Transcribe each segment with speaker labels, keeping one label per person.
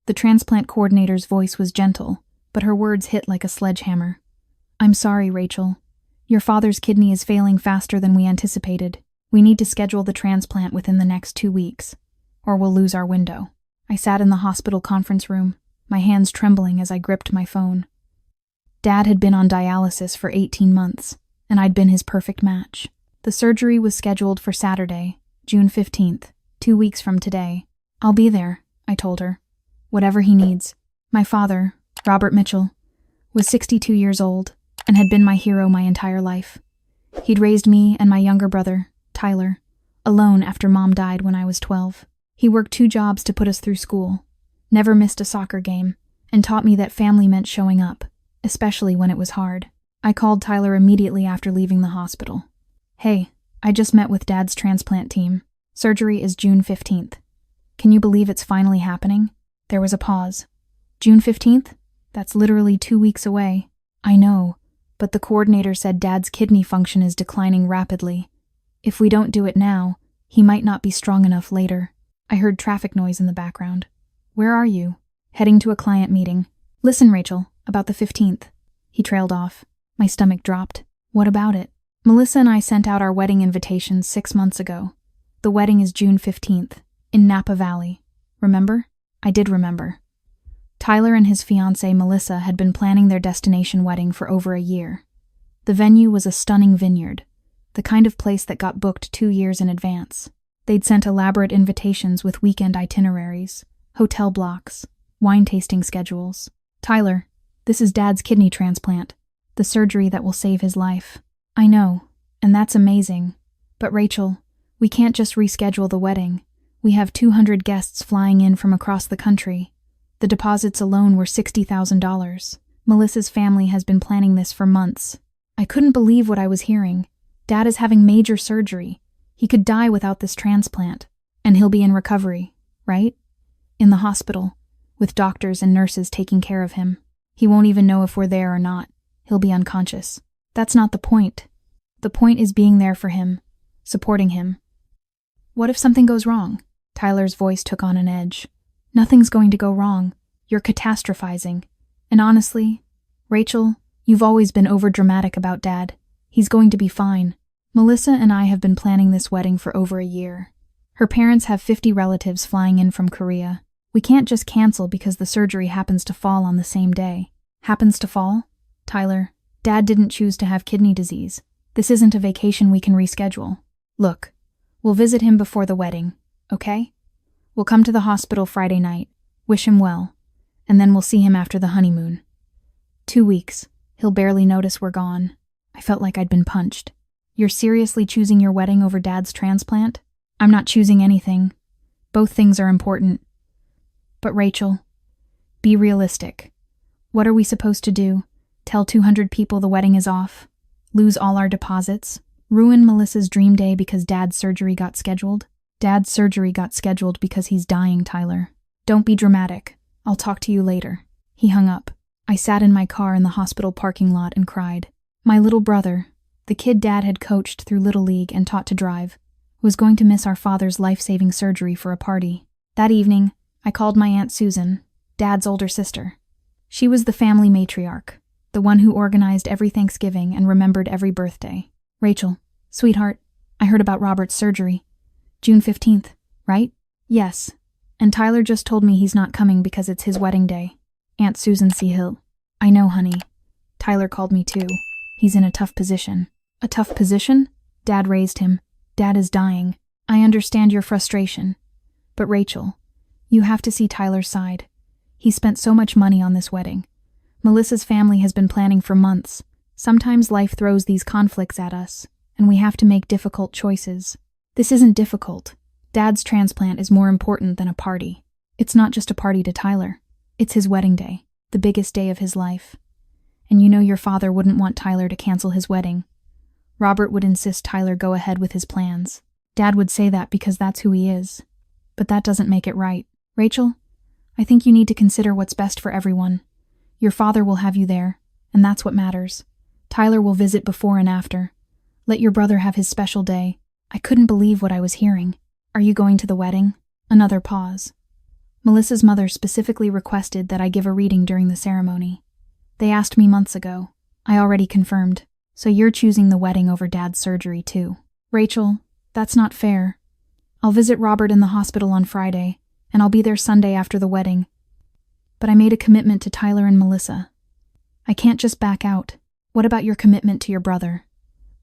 Speaker 1: The transplant coordinator's voice was gentle, but her words hit like a sledgehammer. "I'm sorry, Rachel. Your father's kidney is failing faster than we anticipated. We need to schedule the transplant within the next 2 weeks, or we'll lose our window." I sat in the hospital conference room, my hands trembling as I gripped my phone. Dad had been on dialysis for 18 months, and I'd been his perfect match. The surgery was scheduled for Saturday, June 15th, 2 weeks from today. "I'll be there," I told her. "Whatever he needs." My father, Robert Mitchell, was 62 years old and had been my hero my entire life. He'd raised me and my younger brother, Tyler, alone after Mom died when I was 12. He worked 2 jobs to put us through school, never missed a soccer game, and taught me that family meant showing up, especially when it was hard. I called Tyler immediately after leaving the hospital. "Hey, I just met with Dad's transplant team. Surgery is June 15th. Can you believe it's finally happening?" There was a pause. "June 15th? That's literally 2 weeks away." "I know, but the coordinator said Dad's kidney function is declining rapidly. If we don't do it now, he might not be strong enough later." I heard traffic noise in the background. "Where are you?" "Heading to a client meeting." "Listen, Rachel, about the 15th. He trailed off. My stomach dropped. "What about it?" "Melissa and I sent out our wedding invitations 6 months ago. The wedding is June 15th, in Napa Valley. Remember?" I did remember. Tyler and his fiancée Melissa had been planning their destination wedding for over a year. The venue was a stunning vineyard, the kind of place that got booked 2 years in advance. They'd sent elaborate invitations with weekend itineraries, hotel blocks, wine tasting schedules. "Tyler, this is Dad's kidney transplant, the surgery that will save his life." "I know, and that's amazing. But Rachel, we can't just reschedule the wedding. We have 200 guests flying in from across the country. The deposits alone were $60,000. Melissa's family has been planning this for months." I couldn't believe what I was hearing. Dad is having major surgery. He could die without this transplant. And he'll be in recovery, right? In the hospital, with doctors and nurses taking care of him. He won't even know if we're there or not. He'll be unconscious. That's not the point. The point is being there for him, supporting him. "What if something goes wrong?" Tyler's voice took on an edge. "Nothing's going to go wrong. You're catastrophizing. And honestly, Rachel, you've always been overdramatic about Dad. He's going to be fine." Melissa and I have been planning this wedding for over a year. Her parents have 50 relatives flying in from Korea. We can't just cancel because the surgery happens to fall on the same day. Happens to fall? Tyler, Dad didn't choose to have kidney disease. This isn't a vacation we can reschedule. Look, we'll visit him before the wedding, okay? We'll come to the hospital Friday night, wish him well, and then we'll see him after the honeymoon. 2 weeks. He'll barely notice we're gone. I felt like I'd been punched. You're seriously choosing your wedding over Dad's transplant? I'm not choosing anything. Both things are important. But Rachel, be realistic. What are we supposed to do? Tell 200 people the wedding is off? Lose all our deposits? Ruin Melissa's dream day because Dad's surgery got scheduled? Dad's surgery got scheduled because he's dying, Tyler. Don't be dramatic. I'll talk to you later. He hung up. I sat in my car in the hospital parking lot and cried. My little brother, the kid Dad had coached through Little League and taught to drive, was going to miss our father's life-saving surgery for a party. That evening, I called my Aunt Susan, Dad's older sister. She was the family matriarch, the one who organized every Thanksgiving and remembered every birthday. "Rachel, sweetheart, I heard about Robert's surgery. June 15th, right?" "Yes, and Tyler just told me he's not coming because it's his wedding day." Aunt Susan C. Hill. "I know, honey. Tyler called me too. He's in a tough position." "A tough position?" Dad raised him. "Dad is dying. I understand your frustration. But Rachel, you have to see Tyler's side. He spent so much money on this wedding. Melissa's family has been planning for months. Sometimes life throws these conflicts at us, and we have to make difficult choices. This isn't difficult. Dad's transplant is more important than a party. It's not just a party to Tyler. It's his wedding day, the biggest day of his life. And you know your father wouldn't want Tyler to cancel his wedding. Robert would insist Tyler go ahead with his plans. Dad would say that because that's who he is. But that doesn't make it right. Rachel, I think you need to consider what's best for everyone. Your father will have you there, and that's what matters. Tyler will visit before and after. Let your brother have his special day. I couldn't believe what I was hearing. Are you going to the wedding? Another pause. Melissa's mother specifically requested that I give a reading during the ceremony. They asked me months ago. I already confirmed. So you're choosing the wedding over Dad's surgery too. Rachel, that's not fair. I'll visit Robert in the hospital on Friday, and I'll be there Sunday after the wedding. But I made a commitment to Tyler and Melissa. I can't just back out. What about your commitment to your brother?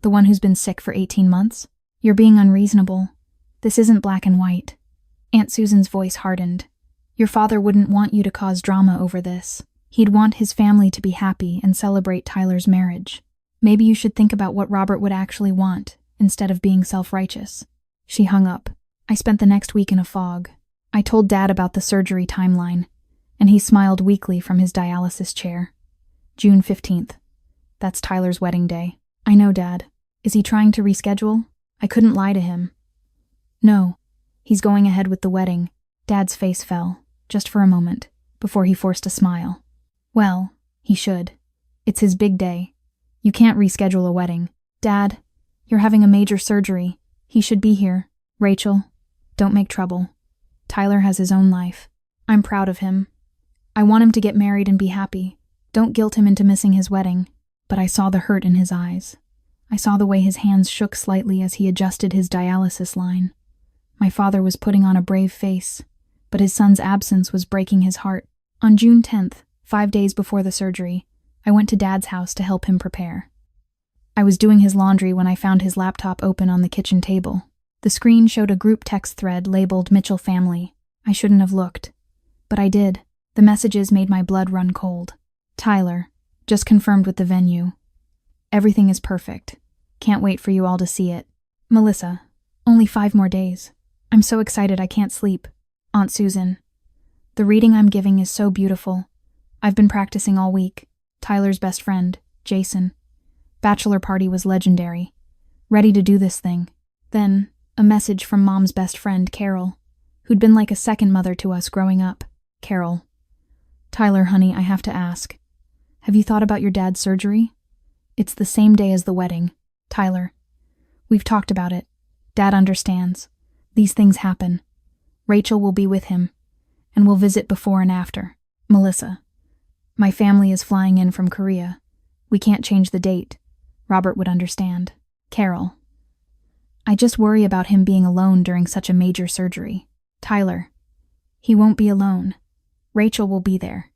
Speaker 1: The one who's been sick for 18 months? You're being unreasonable. This isn't black and white. Aunt Susan's voice hardened. Your father wouldn't want you to cause drama over this. He'd want his family to be happy and celebrate Tyler's marriage. Maybe you should think about what Robert would actually want, instead of being self-righteous. She hung up. I spent the next week in a fog. I told Dad about the surgery timeline, and he smiled weakly from his dialysis chair. June 15th. That's Tyler's wedding day. I know, Dad. Is he trying to reschedule? I couldn't lie to him. No. He's going ahead with the wedding. Dad's face fell, just for a moment, before he forced a smile. Well, he should. It's his big day. You can't reschedule a wedding. Dad, you're having a major surgery. He should be here. Rachel, don't make trouble. Tyler has his own life. I'm proud of him. I want him to get married and be happy. Don't guilt him into missing his wedding. But I saw the hurt in his eyes. I saw the way his hands shook slightly as he adjusted his dialysis line. My father was putting on a brave face, but his son's absence was breaking his heart. On June 10th, 5 days before the surgery, I went to Dad's house to help him prepare. I was doing his laundry when I found his laptop open on the kitchen table. The screen showed a group text thread labeled Mitchell Family. I shouldn't have looked. But I did. The messages made my blood run cold. Tyler, just confirmed with the venue. Everything is perfect. Can't wait for you all to see it. Melissa, only 5 more days. I'm so excited I can't sleep. Aunt Susan, the reading I'm giving is so beautiful. I've been practicing all week. Tyler's best friend, Jason. Bachelor party was legendary. Ready to do this thing. Then, a message from Mom's best friend, Carol, who'd been like a second mother to us growing up. Carol. Tyler, honey, I have to ask. Have you thought about your dad's surgery? It's the same day as the wedding. Tyler. We've talked about it. Dad understands. These things happen. Rachel will be with him, and we'll visit before and after. Melissa. My family is flying in from Korea. We can't change the date. Robert would understand. Carol. I just worry about him being alone during such a major surgery. Tyler. He won't be alone. Rachel will be there.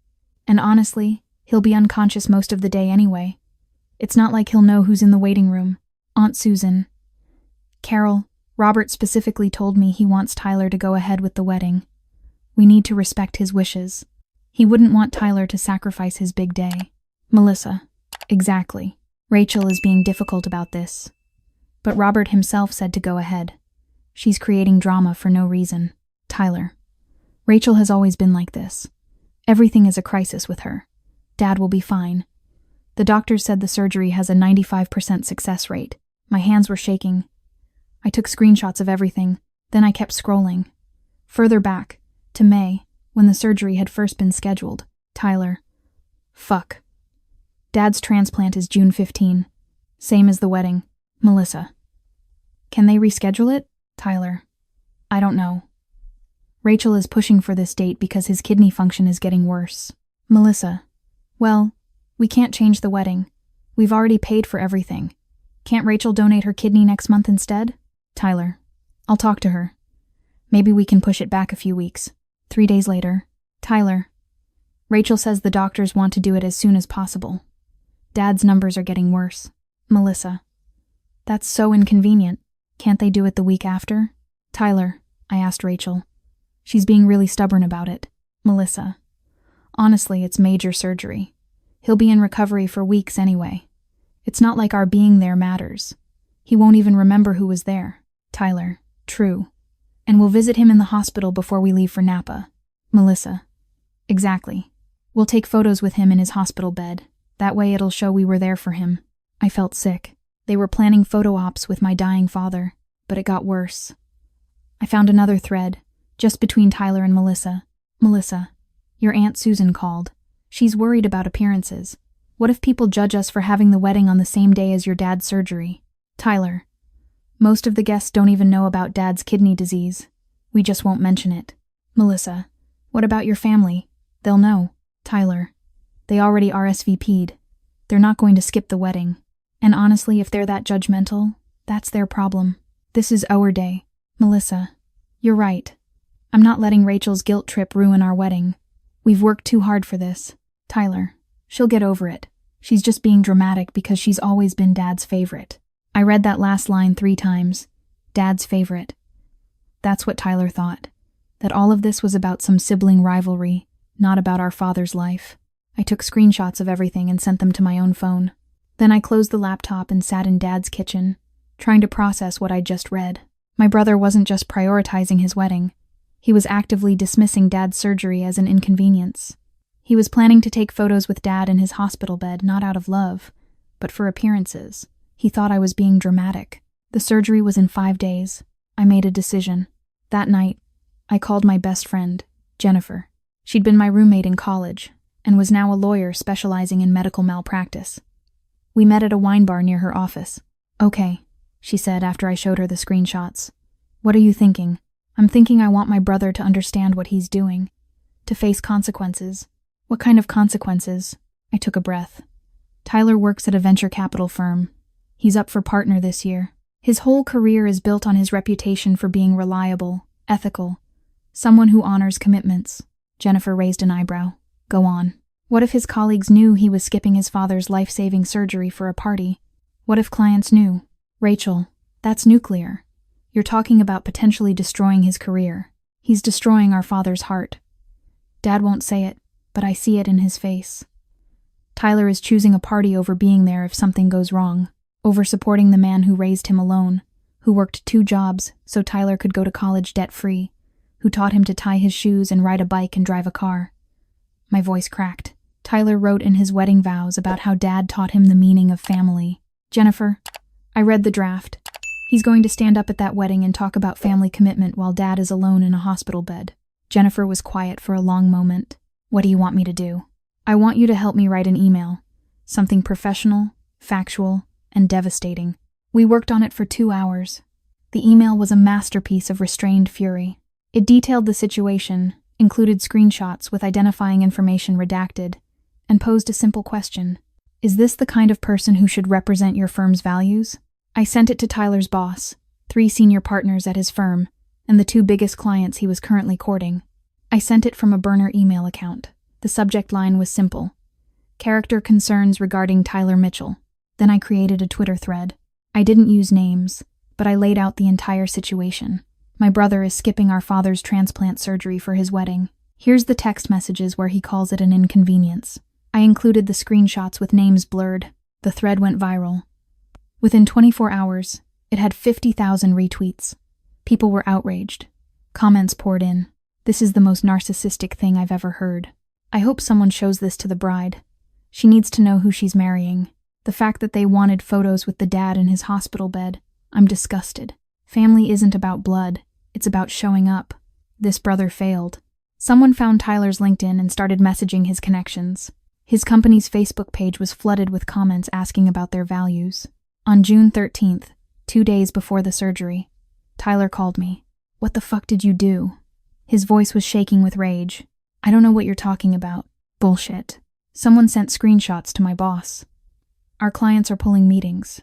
Speaker 1: And honestly, he'll be unconscious most of the day anyway. It's not like he'll know who's in the waiting room. Aunt Susan. Carol, Robert specifically told me he wants Tyler to go ahead with the wedding. We need to respect his wishes. He wouldn't want Tyler to sacrifice his big day. Melissa. Exactly. Rachel is being difficult about this. But Robert himself said to go ahead. She's creating drama for no reason. Tyler. Rachel has always been like this. Everything is a crisis with her. Dad will be fine. The doctors said the surgery has a 95% success rate. My hands were shaking. I took screenshots of everything, then I kept scrolling. Further back, to May, when the surgery had first been scheduled. Tyler. Fuck. Dad's transplant is June 15. Same as the wedding. Melissa. Can they reschedule it? Tyler. I don't know. Rachel is pushing for this date because his kidney function is getting worse. Melissa. Well, we can't change the wedding. We've already paid for everything. Can't Rachel donate her kidney next month instead? Tyler. I'll talk to her. Maybe we can push it back a few weeks. 3 days later. Tyler. Rachel says the doctors want to do it as soon as possible. Dad's numbers are getting worse. Melissa. That's so inconvenient. Can't they do it the week after? Tyler. I asked Rachel. She's being really stubborn about it. Melissa. Honestly, it's major surgery. He'll be in recovery for weeks anyway. It's not like our being there matters. He won't even remember who was there. Tyler. True. And we'll visit him in the hospital before we leave for Napa. Melissa. Exactly. We'll take photos with him in his hospital bed. That way it'll show we were there for him. I felt sick. They were planning photo ops with my dying father, but it got worse. I found another thread, just between Tyler and Melissa. Melissa. Your Aunt Susan called. She's worried about appearances. What if people judge us for having the wedding on the same day as your dad's surgery? Tyler. Most of the guests don't even know about Dad's kidney disease. We just won't mention it. Melissa. What about your family? They'll know. Tyler. They already RSVP'd. They're not going to skip the wedding. And honestly, if they're that judgmental, that's their problem. This is our day. Melissa. You're right. I'm not letting Rachel's guilt trip ruin our wedding. We've worked too hard for this. Tyler. She'll get over it. She's just being dramatic because she's always been Dad's favorite. I read that last line 3 times. Dad's favorite. That's what Tyler thought. That all of this was about some sibling rivalry, not about our father's life. I took screenshots of everything and sent them to my own phone. Then I closed the laptop and sat in Dad's kitchen, trying to process what I'd just read. My brother wasn't just prioritizing his wedding. He was actively dismissing Dad's surgery as an inconvenience. He was planning to take photos with Dad in his hospital bed, not out of love, but for appearances. He thought I was being dramatic. The surgery was in 5 days. I made a decision. That night, I called my best friend, Jennifer. She'd been my roommate in college, and was now a lawyer specializing in medical malpractice. We met at a wine bar near her office. Okay, she said after I showed her the screenshots. What are you thinking? I'm thinking I want my brother to understand what he's doing, to face consequences. What kind of consequences? I took a breath. Tyler works at a venture capital firm. He's up for partner this year. His whole career is built on his reputation for being reliable, ethical, someone who honors commitments. Jennifer raised an eyebrow. Go on. What if his colleagues knew he was skipping his father's life-saving surgery for a party? What if clients knew? Rachel, that's nuclear. You're talking about potentially destroying his career. He's destroying our father's heart. Dad won't say it, but I see it in his face. Tyler is choosing a party over being there if something goes wrong, over supporting the man who raised him alone, who worked 2 jobs so Tyler could go to college debt-free, who taught him to tie his shoes and ride a bike and drive a car. My voice cracked. Tyler wrote in his wedding vows about how Dad taught him the meaning of family. Jennifer, I read the draft. He's going to stand up at that wedding and talk about family commitment while Dad is alone in a hospital bed. Jennifer was quiet for a long moment. What do you want me to do? I want you to help me write an email. Something professional, factual, and devastating. We worked on it for 2 hours. The email was a masterpiece of restrained fury. It detailed the situation, included screenshots with identifying information redacted, and posed a simple question. Is this the kind of person who should represent your firm's values? I sent it to Tyler's boss, 3 senior partners at his firm, and the 2 biggest clients he was currently courting. I sent it from a burner email account. The subject line was simple. Character concerns regarding Tyler Mitchell. Then I created a Twitter thread. I didn't use names, but I laid out the entire situation. My brother is skipping our father's transplant surgery for his wedding. Here's the text messages where he calls it an inconvenience. I included the screenshots with names blurred. The thread went viral. Within 24 hours, it had 50,000 retweets. People were outraged. Comments poured in. This is the most narcissistic thing I've ever heard. I hope someone shows this to the bride. She needs to know who she's marrying. The fact that they wanted photos with the dad in his hospital bed. I'm disgusted. Family isn't about blood. It's about showing up. This brother failed. Someone found Tyler's LinkedIn and started messaging his connections. His company's Facebook page was flooded with comments asking about their values. On June 13th, 2 days before the surgery, Tyler called me. What the fuck did you do? His voice was shaking with rage. I don't know what you're talking about. Bullshit. Someone sent screenshots to my boss. Our clients are pulling meetings.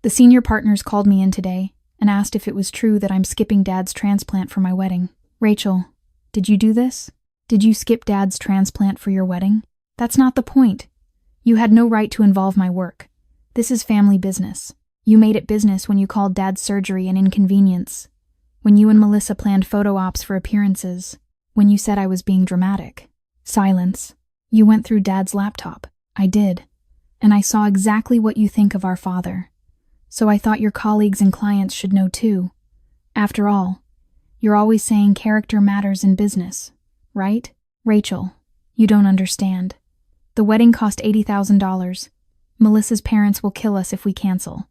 Speaker 1: The senior partners called me in today and asked if it was true that I'm skipping Dad's transplant for my wedding. Rachel, did you do this? Did you skip Dad's transplant for your wedding? That's not the point. You had no right to involve my work. This is family business. You made it business when you called Dad's surgery an inconvenience. When you and Melissa planned photo ops for appearances. When you said I was being dramatic. Silence. You went through Dad's laptop. I did. And I saw exactly what you think of our father. So I thought your colleagues and clients should know too. After all, you're always saying character matters in business, right? Rachel, you don't understand. The wedding cost $80,000. Melissa's parents will kill us if we cancel.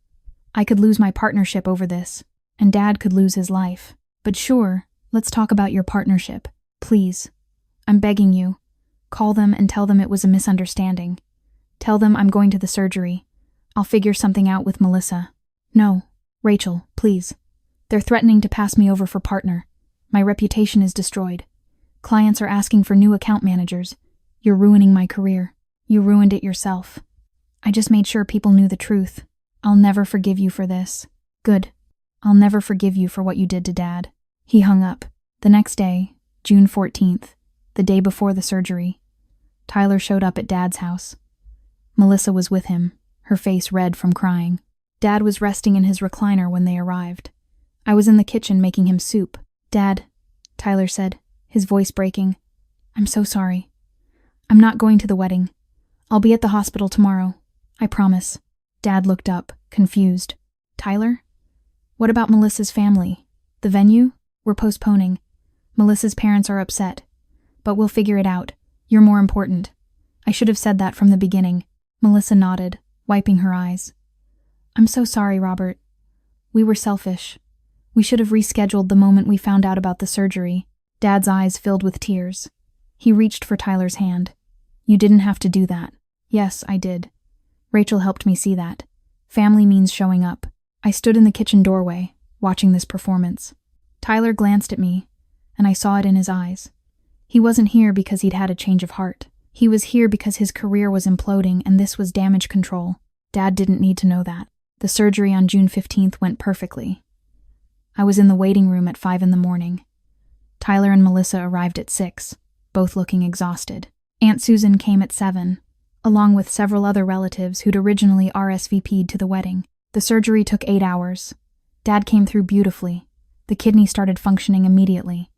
Speaker 1: I could lose my partnership over this, and Dad could lose his life. But sure, let's talk about your partnership. Please. I'm begging you. Call them and tell them it was a misunderstanding. Tell them I'm going to the surgery. I'll figure something out with Melissa. No, Rachel, please. They're threatening to pass me over for partner. My reputation is destroyed. Clients are asking for new account managers. You're ruining my career. You ruined it yourself. I just made sure people knew the truth. I'll never forgive you for this. Good. I'll never forgive you for what you did to Dad. He hung up. The next day, June 14th, the day before the surgery, Tyler showed up at Dad's house. Melissa was with him, her face red from crying. Dad was resting in his recliner when they arrived. I was in the kitchen making him soup. Dad, Tyler said, his voice breaking. I'm so sorry. I'm not going to the wedding. I'll be at the hospital tomorrow. I promise. Dad looked up, confused. Tyler? What about Melissa's family? The venue? We're postponing. Melissa's parents are upset. But we'll figure it out. You're more important. I should have said that from the beginning. Melissa nodded, wiping her eyes. I'm so sorry, Robert. We were selfish. We should have rescheduled the moment we found out about the surgery. Dad's eyes filled with tears. He reached for Tyler's hand. You didn't have to do that. Yes, I did. Rachel helped me see that. Family means showing up. I stood in the kitchen doorway, watching this performance. Tyler glanced at me, and I saw it in his eyes. He wasn't here because he'd had a change of heart. He was here because his career was imploding and this was damage control. Dad didn't need to know that. The surgery on June 15th went perfectly. I was in the waiting room at 5 a.m. Tyler and Melissa arrived at 6, both looking exhausted. Aunt Susan came at 7, along with several other relatives who'd originally RSVP'd to the wedding. The surgery took 8 hours. Dad came through beautifully. The kidney started functioning immediately.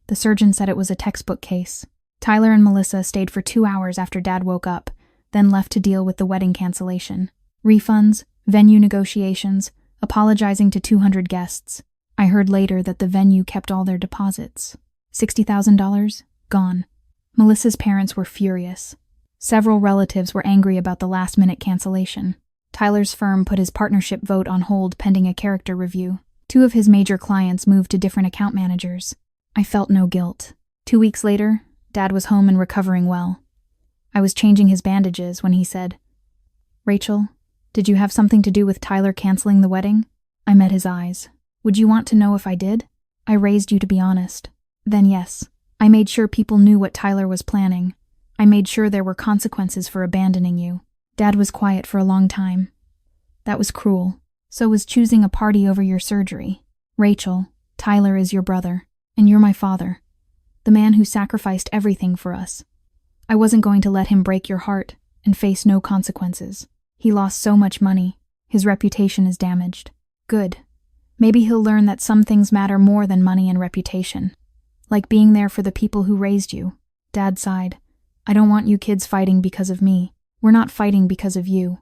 Speaker 1: The surgeon said it was a textbook case. Tyler and Melissa stayed for 2 hours after Dad woke up, then left to deal with the wedding cancellation. Refunds, venue negotiations, apologizing to 200 guests. I heard later that the venue kept all their deposits. $60,000? Gone. Melissa's parents were furious. Several relatives were angry about the last-minute cancellation. Tyler's firm put his partnership vote on hold pending a character review. 2 of his major clients moved to different account managers. I felt no guilt. 2 weeks later, Dad was home and recovering well. I was changing his bandages when he said, Rachel, did you have something to do with Tyler canceling the wedding? I met his eyes. Would you want to know if I did? I raised you to be honest. Then yes. I made sure people knew what Tyler was planning. I made sure there were consequences for abandoning you. Dad was quiet for a long time. That was cruel. So was choosing a party over your surgery. Rachel, Tyler is your brother, and you're my father. The man who sacrificed everything for us. I wasn't going to let him break your heart and face no consequences. He lost so much money. His reputation is damaged. Good. Maybe he'll learn that some things matter more than money and reputation. Like being there for the people who raised you. Dad sighed. I don't want you kids fighting because of me. We're not fighting because of you.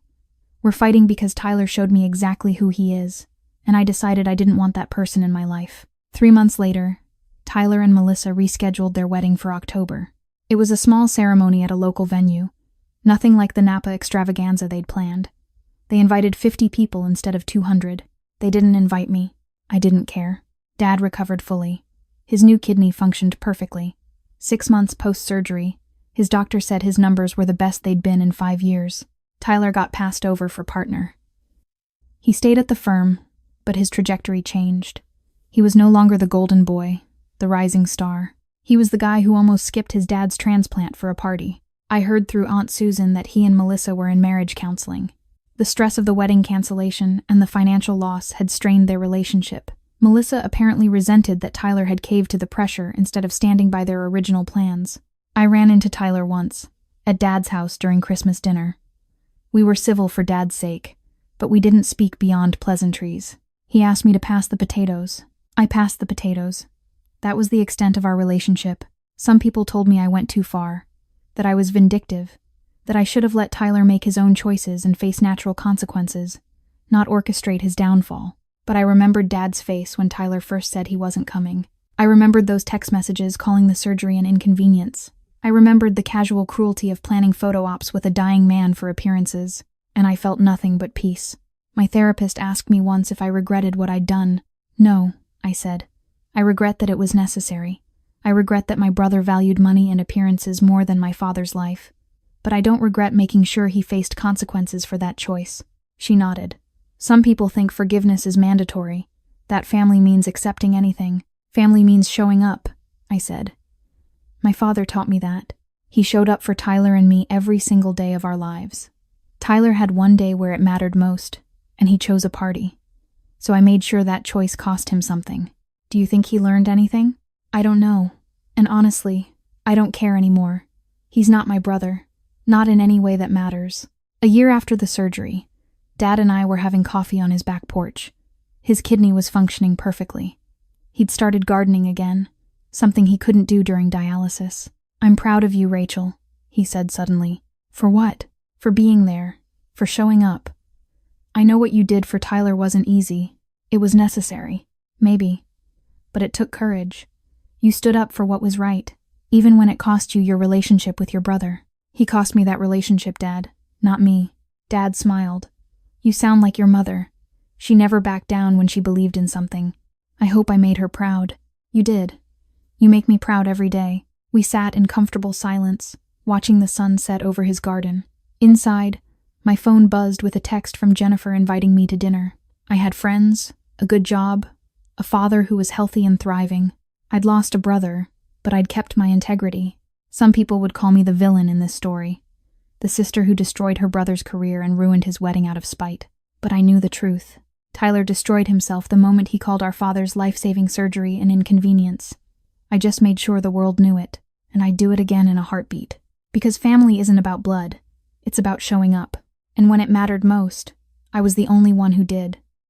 Speaker 1: We're fighting because Tyler showed me exactly who he is, and I decided I didn't want that person in my life. 3 months later, Tyler and Melissa rescheduled their wedding for October. It was a small ceremony at a local venue. Nothing like the Napa extravaganza they'd planned. They invited 50 people instead of 200. They didn't invite me. I didn't care. Dad recovered fully. His new kidney functioned perfectly. 6 months post-surgery, his doctor said his numbers were the best they'd been in 5 years. Tyler got passed over for partner. He stayed at the firm, but his trajectory changed. He was no longer the golden boy, the rising star. He was the guy who almost skipped his dad's transplant for a party. I heard through Aunt Susan that he and Melissa were in marriage counseling. The stress of the wedding cancellation and the financial loss had strained their relationship. Melissa apparently resented that Tyler had caved to the pressure instead of standing by their original plans. I ran into Tyler once, at Dad's house during Christmas dinner. We were civil for Dad's sake, but we didn't speak beyond pleasantries. He asked me to pass the potatoes. I passed the potatoes. That was the extent of our relationship. Some people told me I went too far, that I was vindictive, that I should have let Tyler make his own choices and face natural consequences, not orchestrate his downfall. But I remembered Dad's face when Tyler first said he wasn't coming. I remembered those text messages calling the surgery an inconvenience. I remembered the casual cruelty of planning photo ops with a dying man for appearances, and I felt nothing but peace. My therapist asked me once if I regretted what I'd done. No, I said. I regret that it was necessary. I regret that my brother valued money and appearances more than my father's life. But I don't regret making sure he faced consequences for that choice. She nodded. Some people think forgiveness is mandatory. That family means accepting anything. Family means showing up, I said. My father taught me that. He showed up for Tyler and me every single day of our lives. Tyler had one day where it mattered most, and he chose a party. So I made sure that choice cost him something. Do you think he learned anything? I don't know. And honestly, I don't care anymore. He's not my brother. Not in any way that matters. A year after the surgery, Dad and I were having coffee on his back porch. His kidney was functioning perfectly. He'd started gardening again, something he couldn't do during dialysis. "I'm proud of you, Rachel," he said suddenly. "For what?" "For being there. For showing up. I know what you did for Tyler wasn't easy. It was necessary. Maybe. But it took courage. You stood up for what was right, even when it cost you your relationship with your brother." "He cost me that relationship, Dad, not me." Dad smiled. "You sound like your mother. She never backed down when she believed in something. I hope I made her proud." "You did. You make me proud every day." We sat in comfortable silence, watching the sun set over his garden. Inside, my phone buzzed with a text from Jennifer inviting me to dinner. I had friends, a good job, a father who was healthy and thriving. I'd lost a brother, but I'd kept my integrity. Some people would call me the villain in this story, the sister who destroyed her brother's career and ruined his wedding out of spite. But I knew the truth. Tyler destroyed himself the moment he called our father's life-saving surgery an inconvenience. I just made sure the world knew it, and I'd do it again in a heartbeat. Because family isn't about blood, it's about showing up. And when it mattered most, I was the only one who did.